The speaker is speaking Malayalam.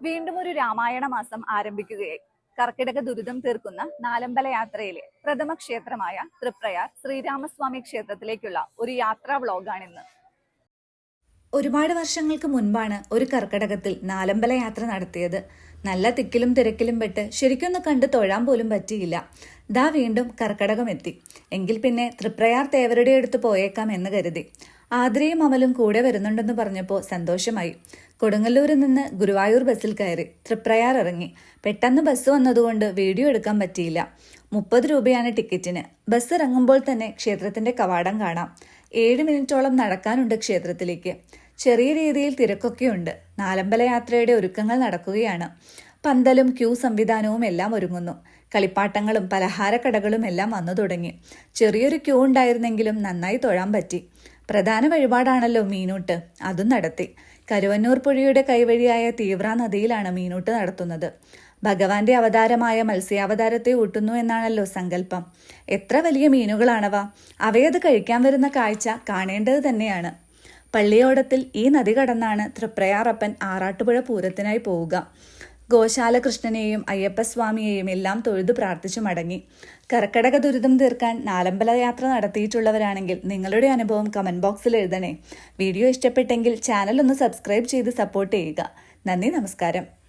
വീണ്ടും ഒരു രാമായണ മാസം ആരംഭിക്കുകയായി. കർക്കിടക ദുരിതം തീർക്കുന്ന നാലമ്പല യാത്രയിലെ പ്രഥമ ക്ഷേത്രമായ തൃപ്രയാർ ശ്രീരാമസ്വാമി ക്ഷേത്രത്തിലേക്കുള്ള ഒരു യാത്രാ വ്ലോഗാണിന്ന്. ഒരുപാട് വർഷങ്ങൾക്ക് മുൻപാണ് ഒരു കർക്കിടകത്തിൽ നാലമ്പല യാത്ര നടത്തിയത്. നല്ല തിക്കിലും തിരക്കിലും പെട്ട് ശരിക്കൊന്ന് കണ്ട് തൊഴാൻ പോലും പറ്റിയില്ല. ദാ വീണ്ടും കർക്കിടകം എത്തി. എങ്കിൽ പിന്നെ തൃപ്രയാർ തേവരുടെ അടുത്ത് പോയേക്കാം എന്ന് കരുതി. ആതിരയും അമലും കൂടെ വരുന്നുണ്ടെന്ന് പറഞ്ഞപ്പോൾ സന്തോഷമായി. കൊടുങ്ങല്ലൂരിൽ നിന്ന് ഗുരുവായൂർ ബസ്സിൽ കയറി തൃപ്രയാർ ഇറങ്ങി. പെട്ടെന്ന് ബസ് വന്നതുകൊണ്ട് വീഡിയോ എടുക്കാൻ പറ്റിയില്ല. 30 രൂപയാണ് ടിക്കറ്റിന്. ബസ് ഇറങ്ങുമ്പോൾ തന്നെ ക്ഷേത്രത്തിന്റെ കവാടം കാണാം. 7 മിനിറ്റോളം നടക്കാനുണ്ട് ക്ഷേത്രത്തിലേക്ക്. ചെറിയ രീതിയിൽ തിരക്കൊക്കെയുണ്ട്. നാലമ്പല യാത്രയുടെ ഒരുക്കങ്ങൾ നടക്കുകയാണ്. പന്തലും ക്യൂ സംവിധാനവും എല്ലാം ഒരുങ്ങുന്നു. കളിപ്പാട്ടങ്ങളും പലഹാരക്കടകളും എല്ലാം വന്നു തുടങ്ങി. ചെറിയൊരു ക്യൂ ഉണ്ടായിരുന്നെങ്കിലും നന്നായി തൊഴാൻ പറ്റി. പ്രധാന വഴിപാടാണല്ലോ മീനൂട്ട്, അതും നടത്തി. കരുവന്നൂർ പുഴയുടെ കൈവഴിയായ തീവ്ര നദിയിലാണ് മീനൂട്ട് നടത്തുന്നത്. ഭഗവാന്റെ അവതാരമായ മത്സ്യാവതാരത്തെ ഊട്ടുന്നു എന്നാണല്ലോ സങ്കല്പം. എത്ര വലിയ മീനുകളാണവ! അവയത് കഴിക്കാൻ വരുന്ന കാഴ്ച കാണേണ്ടത് തന്നെയാണ്. പള്ളിയോടത്തിൽ ഈ നദി കടന്നാണ് തൃപ്രയാറപ്പൻ ആറാട്ടുപുഴ പൂരത്തിനായി പോവുക. ഗോശാല കൃഷ്ണനെയും അയ്യപ്പസ്വാമിയെയും എല്ലാം തൊഴുതു പ്രാർത്ഥിച്ചു മടങ്ങി. കർക്കിടക ദുരിതം തീർക്കാൻ നാലമ്പല യാത്ര നടത്തിയിട്ടുള്ളവരാണെങ്കിൽ നിങ്ങളുടെ അനുഭവം കമന്റ് ബോക്സിൽ എഴുതണേ. വീഡിയോ ഇഷ്ടപ്പെട്ടെങ്കിൽ ചാനൽ ഒന്ന് സബ്സ്ക്രൈബ് ചെയ്ത് സപ്പോർട്ട് ചെയ്യുക. നന്ദി, നമസ്കാരം.